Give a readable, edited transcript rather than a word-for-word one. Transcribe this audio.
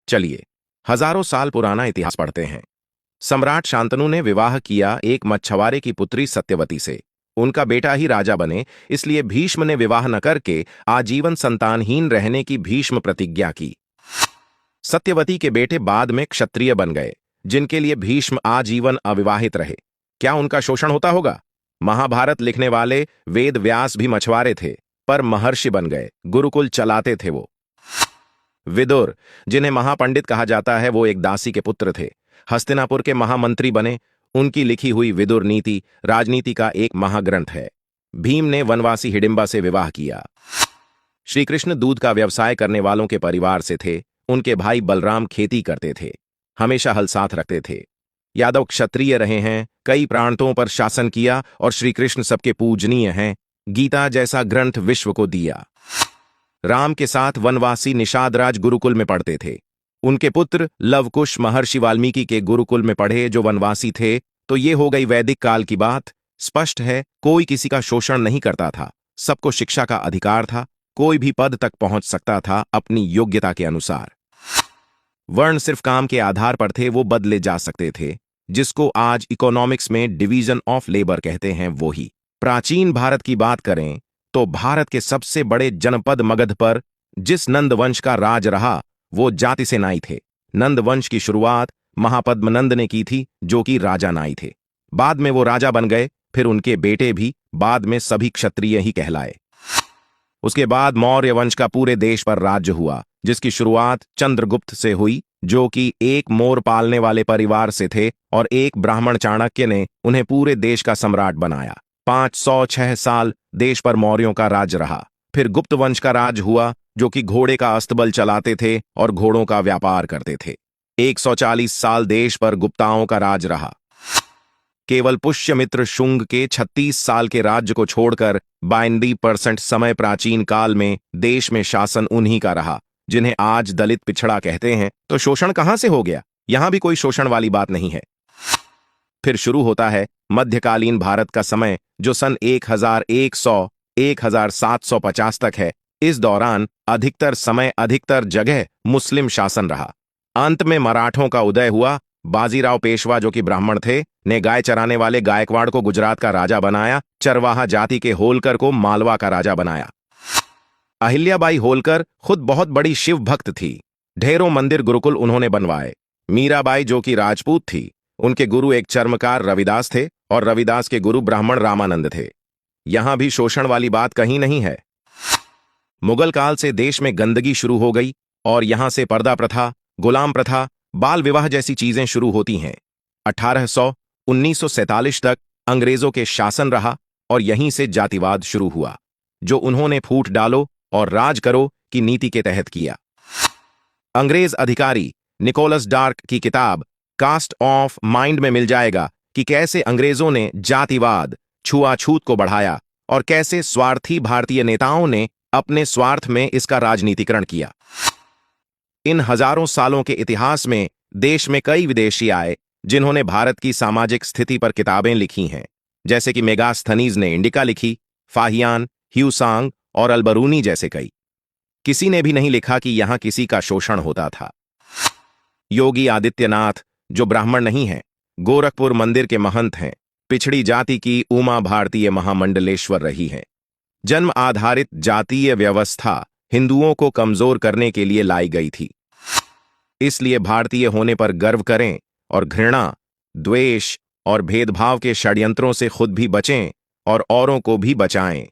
चलिए हजारों साल पुराना इतिहास पढ़ते हैं। सम्राट शांतनु ने विवाह किया एक मछुआरे की पुत्री सत्यवती से। उनका बेटा ही राजा बने, इसलिए भीष्म ने विवाह न करके आजीवन संतानहीन रहने की भीष्म प्रतिज्ञा की। सत्यवती के बेटे बाद में क्षत्रिय बन गए, जिनके लिए भीष्म आजीवन अविवाहित रहे। क्या उनका शोषण होता होगा? महाभारत लिखने वाले वेद व्यास भी मछुआरे थे, पर महर्षि बन गए, गुरुकुल चलाते थे वो। विदुर, जिन्हें महापंडित कहा जाता है, वो एक दासी के पुत्र थे। हस्तिनापुर के महामंत्री बने। उनकी लिखी हुई विदुर नीति राजनीति का एक महाग्रंथ है। भीम ने वनवासी हिडिंबा से विवाह किया। श्री कृष्ण दूध का व्यवसाय करने वालों के परिवार से थे। उनके भाई बलराम खेती करते थे, हमेशा हल साथ रखते थे। यादव क्षत्रिय रहे हैं, कई प्रांतों पर शासन किया और श्री कृष्ण सबके पूजनीय हैं। गीता जैसा ग्रंथ विश्व को दिया। राम के साथ वनवासी निषादराज गुरुकुल में पढ़ते थे। उनके पुत्र लवकुश महर्षि वाल्मीकि के गुरुकुल में पढ़े, जो वनवासी थे। तो ये हो गई वैदिक काल की बात। स्पष्ट है, कोई किसी का शोषण नहीं करता था। सबको शिक्षा का अधिकार था। कोई भी पद तक पहुंच सकता था अपनी योग्यता के अनुसार। वर्ण सिर्फ काम के आधार पर थे, वो बदले जा सकते थे। जिसको आज इकोनॉमिक्स में डिवीजन ऑफ लेबर कहते हैं, वो ही। प्राचीन भारत की बात करें तो भारत के सबसे बड़े जनपद मगध पर जिस नंद वंश का राज रहा, वो जाति से नाई थे। नंद वंश की शुरुआत महापद्मनंद ने की थी, जो कि राजा नाई थे। बाद में वो राजा बन गए, फिर उनके बेटे भी। बाद में सभी क्षत्रिय ही कहलाए। उसके बाद मौर्य वंश का पूरे देश पर राज्य हुआ, जिसकी शुरुआत चंद्रगुप्त से हुई, जो कि एक मोर पालने वाले परिवार से थे, और एक ब्राह्मण चाणक्य ने उन्हें पूरे देश का सम्राट बनाया। 506 साल देश पर मौर्यों का राज रहा। फिर गुप्त वंश का राज हुआ, जो कि घोड़े का अस्तबल चलाते थे और घोड़ों का व्यापार करते थे। 140 साल देश पर गुप्ताओं का राज रहा। केवल पुष्यमित्र शुंग के 36 साल के राज्य को छोड़कर 92% समय प्राचीन काल में देश में शासन उन्हीं का रहा, जिन्हें आज दलित पिछड़ा कहते हैं। तो शोषण कहां से हो गया? यहां भी कोई शोषण वाली बात नहीं है। फिर शुरू होता है मध्यकालीन भारत का समय, जो सन 1100 1750 तक है। इस दौरान अधिकतर समय अधिकतर जगह मुस्लिम शासन रहा। अंत में मराठों का उदय हुआ। बाजीराव पेशवा, जो कि ब्राह्मण थे, ने गाय चराने वाले गायकवाड़ को गुजरात का राजा बनाया। चरवाहा जाति के होलकर को मालवा का राजा बनाया। अहिल्याबाई होलकर खुद बहुत बड़ी शिव भक्त थी। ढेरों मंदिर गुरुकुल उन्होंने बनवाए। मीराबाई, जो कि राजपूत थी, उनके गुरु एक चर्मकार रविदास थे, और रविदास के गुरु ब्राह्मण रामानंद थे। यहां भी शोषण वाली बात कहीं नहीं है। मुगल काल से देश में गंदगी शुरू हो गई, और यहां से पर्दा प्रथा, गुलाम प्रथा, बाल विवाह जैसी चीजें शुरू होती हैं। 1947 तक अंग्रेजों के शासन रहा, और यहीं से जातिवाद शुरू हुआ, जो उन्होंने फूट डालो और राज करो की नीति के तहत किया। अंग्रेज अधिकारी निकोलस डार्क की किताब कास्ट ऑफ माइंड में मिल जाएगा कि कैसे अंग्रेजों ने जातिवाद, छुआछूत को बढ़ाया, और कैसे स्वार्थी भारतीय नेताओं ने अपने स्वार्थ में इसका राजनीतिकरण किया। इन हजारों सालों के इतिहास में देश में कई विदेशी आए, जिन्होंने भारत की सामाजिक स्थिति पर किताबें लिखी हैं, जैसे कि मेगास्थनीज ने इंडिका लिखी, फाहियान, ह्यूसांग और अलबरूनी जैसे कई। किसी ने भी नहीं लिखा कि यहां किसी का शोषण होता था। योगी आदित्यनाथ, जो ब्राह्मण नहीं हैं, गोरखपुर मंदिर के महंत हैं, पिछड़ी जाति की उमा भारतीय महामंडलेश्वर रही हैं। जन्म आधारित जातीय व्यवस्था हिंदुओं को कमजोर करने के लिए लाई गई थी। इसलिए भारतीय होने पर गर्व करें और घृणा, द्वेष और भेदभाव के षड्यंत्रों से खुद भी बचें और औरों को भी बचाएं।